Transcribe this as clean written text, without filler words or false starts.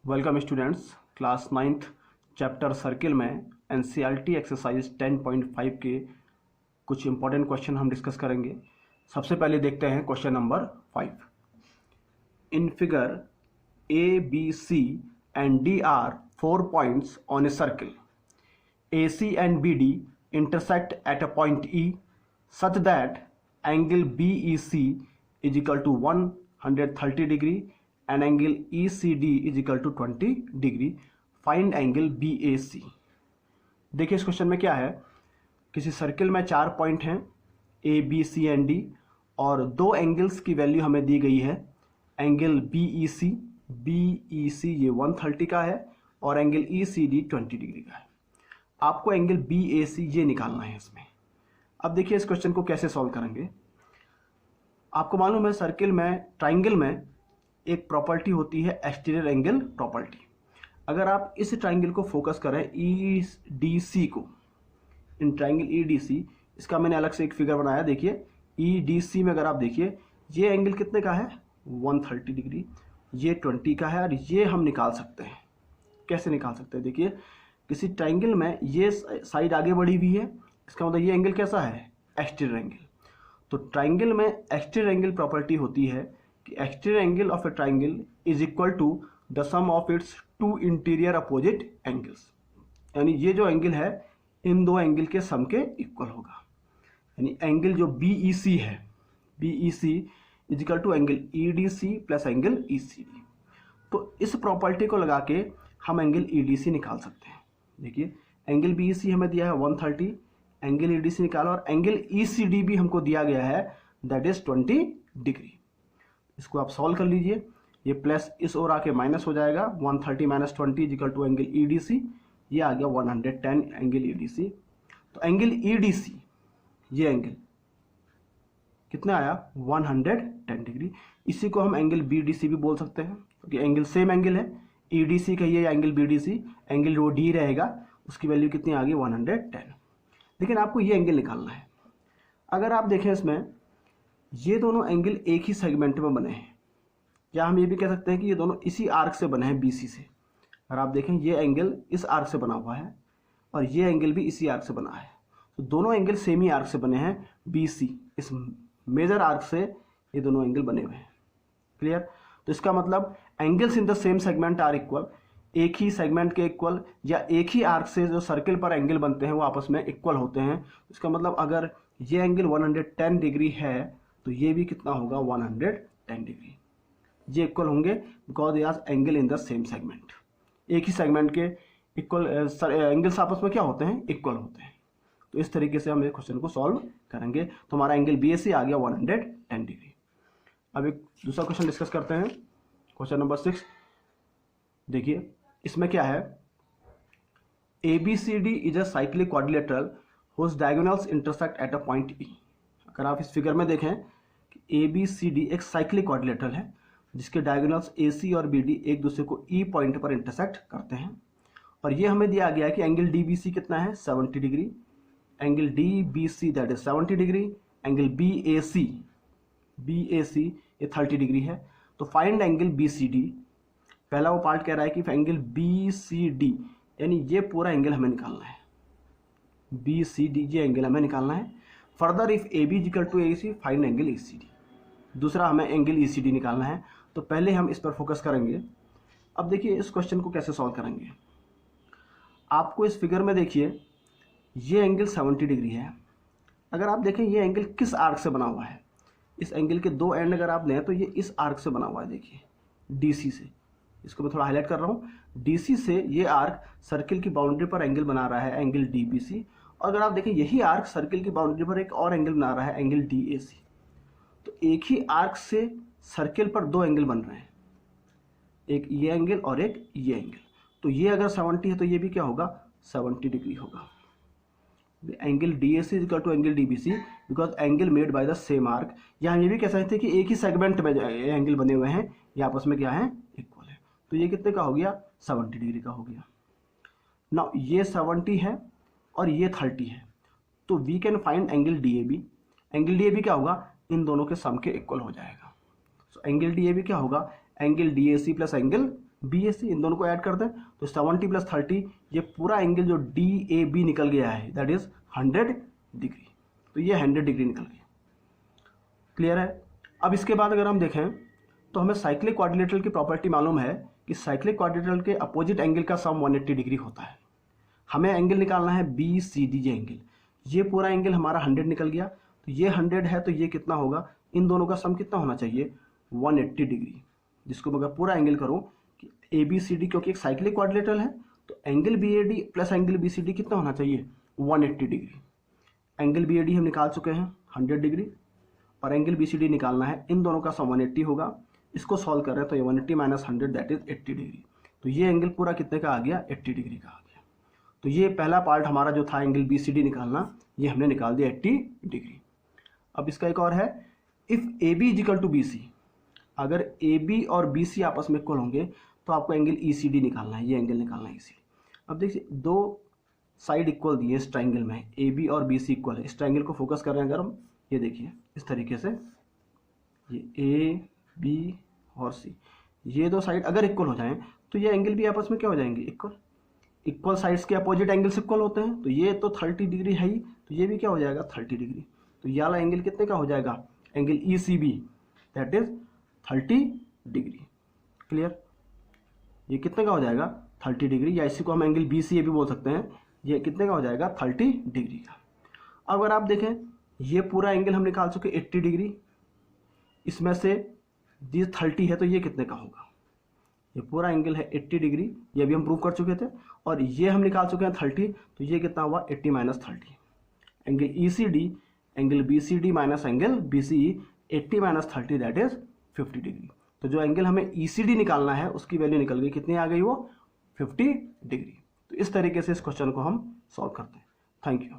Welcome students, class 9th chapter circle में NCERT exercise 10.5 के कुछ इंपॉर्टेंट क्वेश्चन हम डिस्कस करेंगे। सबसे पहले देखते हैं question number 5। In figure A B C and D are 4 points on a circle. A C and B D intersect at a point E such that angle BEC is equal to 130 degree and angle ECD is equal to 20 degree. Find angle BAC. देखिए इस question में क्या है, किसी circle में 4 point हैं A, B, C and D और दो एंगल्स की वैल्यू हमें दी गई है। एंगल BEC ये 130 का है और एंगल ECD 20 डिग्री का है। आपको एंगल BAC ये निकालना है इसमें। अब देखिए इस क्वेश्चन को कैसे सॉल्व करेंगे। आपको मालूम है सर्किल में, ट्राइंगल में एक प्रॉपर्टी होती है एक्सटीरियर एंगल प्रॉपर्टी। अगर आप इस ट्राइंगल को फोकस करें EDC को, इन ट्राइंगल EDC, इसका मैंने अलग से एक फिगर बनाया। देखिए EDC में अगर आप देखिए ये एंगल कितने का है 130 डिग्री, ये 20 का है और ये हम निकाल सकते हैं। कैसे निकाल सकते हैं? देखिए किसी ट्राइंगल में ये साइड आगे बढ़ी हुई है, इसका मतलब ये एंगल कैसा है एक्सटीरियर एंगल। तो ट्राइंगल में एक्सटीरियर एंगल प्रॉपर्टी होती है कि exterior angle of a triangle is equal to the sum of its two interior opposite angles. यानी ये जो एंगल है इन दो एंगल के सम के इक्वल होगा। यानी एंगल जो BEC है, BEC is equal to angle EDC plus angle ECD। तो इस प्रॉपर्टी को लगा के हम एंगल EDC निकाल सकते हैं। देखिए एंगल BEC हमें दिया है 130, एंगल EDC निकाला और एंगल ECD भी हमको दिया गया है, दैट इज 20 डिग्री। इसको आप सॉल्व कर लीजिए। ये प्लस इस ओर आके माइनस हो जाएगा, 130 minus 20 equal to angle EDC, ये आ गया 110 एंगल EDC। तो एंगल EDC ये एंगल कितना आया 110 डिग्री। इसी को हम एंगल BDC भी बोल सकते हैं क्योंकि एंगल सेम एंगल है। EDC कहिए या एंगल BDC, एंगल जो D रहेगा उसकी वैल्यू कितनी आ गई 110। लेकिन आपको ये एंगल निकालना है। अगर आप देखें इसमें ये दोनों एंगल एक ही सेगमेंट में बने हैं, या हम ये भी कह सकते हैं कि ये दोनों इसी आर्क से बने हैं BC से। अगर आप देखें ये एंगल इस आर्क से बना हुआ है और ये एंगल भी इसी आर्क से बना है, तो दोनों एंगल सेम ही आर्क से बने हैं BC, इस मेजर आर्क से ये दोनों एंगल बने हुए हैं। क्लियर? तो इसका मतलब angles in the same segment are equal, एक ही सेगमेंट के इक्वल या एक ही आर्क से जो सर्किल पर एंगल बनते हैं वो आपस में इक्वल होते हैं। इसका मतलब अगर ये एंगल 110 डिग्री है तो ये भी कितना होगा 110 डिग्री। ये इक्वल होंगे because they R angle in the same segment. एक ही सेगमेंट के इक्वल एंगल्स आपस में क्या होते हैं, इक्वल होते हैं। तो इस तरीके से हम इस क्वेश्चन को सॉल्व करेंगे। तो हमारा एंगल BAC आ गया 110 डिग्री। अब एक दूसरा क्वेश्चन डिस्कस करते हैं, क्वेश्चन नंबर 6। देखिए इसमें क्या है, ABCD is a cyclic quadrilateral whose diagonals intersect at a point E। अगर आप इस फिगर में देखें कि ABCD एक साइक्लिक क्वाड्रिलेटरल है जिसके डायगोनल्स AC और BD एक दूसरे को E पॉइंट पर इंटरसेक्ट करते हैं। और ये हमें दिया गया है कि एंगल DBC कितना है 70 degree, angle DBC that is 70 degree, angle BAC ये 30 डिग्री है। तो फाइंड एंगल BCD। पहला वो पार्ट कह रहा है कि एंगल BCD, यानी ये पूरा एंगल हमें निकालना है, BCD ये एंगल हमें निकालना है। Further if AB is equal to AC find angle ECD। दूसरा हमें एंगल ECD निकालना है। तो पहले हम इस पर फोकस करेंगे। अब देखिए इस क्वेश्चन को कैसे सॉल्व करेंगे। आपको इस फिगर में देखिए ये एंगल 70 डिग्री है। अगर आप देखें ये एंगल किस आर्क से बना हुआ है, इस एंगल के दो एंड अगर आप लें तो ये इस आर्क से बना हुआ है। देखिए DC से, इसको मैं थोड़ा हाईलाइट कर रहा हूँ, DC से ये आर्क सर्किल की बाउंड्री पर एंगल बना रहा है एंगल DBC। और अगर आप देखें यही आर्क सर्किल की बाउंड्री पर एक और एंगल बना रहा है एंगल DAC। तो एक ही आर्क से सर्किल पर दो एंगल बन रहे हैं, एक ये एंगल और एक ये एंगल। तो ये अगर 70 है तो ये भी क्या होगा 70 डिग्री होगा। Angle DAC is equal to angle DBC because angle made by the same arc. या हम ये भी कह सकते हैं कि एक ही सेगमेंट में एंगल बने हुए हैं, ये आपस में क्या है इक्वल है। तो ये कितने का हो गया 70 डिग्री का हो गया। नाउ ये 70 है और ये 30 है, तो we can find angle DAB। Angle DAB क्या होगा, इन दोनों के सम के इक्वल हो जाएगा। सो एंगल DAB क्या होगा, angle DAC plus angle BAC, इन दोनों को ऐड कर दें तो 70 + 30, ये पूरा एंगल जो DAB निकल गया है दैट इज 100 डिग्री। तो ये 100 डिग्री निकल गया। क्लियर है। अब इसके बाद अगर हम देखें तो हमें साइक्लिक क्वाड्रिलेटरल की प्रॉपर्टी मालूम है कि साइक्लिक क्वाड्रिलेटरल के अपोजिट एंगल का सम 180 डिग्री होता है। हमें एंगल निकालना है BCD, ये एंगल, ये पूरा एंगल हमारा 100 निकल गया, तो ये 100 है तो ये कितना होगा, इन दोनों का सम कितना होना चाहिए, 180 डिग्री। जिसको मैं अगर पूरा एंगल करूं कि ABCD, क्योंकि एक साइक्लिक क्वाड्रिलेटरल है तो angle BAD plus angle BCD कितना होना चाहिए, 180 डिग्री। एंगल BAD हम निकाल चुके हैं 100 डिग्री और एंगल BCD निकालना है, इन दोनों का सम 180 होगा। इसको सॉल्व कर रहे हैं तो ये 180 - 100 दैट इज 80 डिग्री। तो ये एंगल पूरा कितने का आ गया, 80 डिग्री का आ गया। तो ये पहला पार्ट हमारा जो था एंगल BCD निकालना, ये हमने निकाल दिया 80 डिग्री। अब इसका एक और है, इफ AB = BC, अगर AB और BC आपस में इक्वल होंगे तो आपको एंगल ECD निकालना है, ये एंगल निकालना है ECD। अब देखिए दो साइड इक्वल दिए इस ट्राइंगल में, AB और BC इक्वल है। इस ट्राइंगल को फोकस कर रहे हैं अगर हम, ये देखिए इस तरीके से, ये A, B और C, ये दो साइड अगर इक्वल हो जाएं तो ये एंगल भी आपस में क्या हो जाएंगे, इक्वल। इक्वल साइड्स के अपोजिट एंगल्स इक्वल होते हैं, तो ये तो 30 डिग्री है ही, तो ये भी क्या हो जाएगा, 30 डिग्री। तो ये वाला एंगल कितने का हो जाएगा, angle ECB that is 30 degree. Clear. ये कितने का हो जाएगा, 30 डिग्री, या इसी को हम एंगल BCA भी बोल सकते हैं। ये कितने का हो जाएगा, 30 डिग्री का। अगर आप देखें ये पूरा एंगल हम निकाल चुके 80 डिग्री, इसमें से ये 30 है तो ये कितने का होगा, ये पूरा एंगल है 80 डिग्री, ये भी हम प्रूव कर चुके थे। और ये हम निकाल चुके हैं 30, तो ये कितना हुआ, 80 - 30। Angle ECD, angle BCD minus angle BCE, 80 - 30 that is 50 degree. तो जो एंगल हमें ECD निकालना है उसकी वैल्यू निकल गई, कितनी आ गई वो, 50 डिग्री। तो इस तरीके से इस क्वेश्चन को हम सॉल्व करते हैं। Thank you.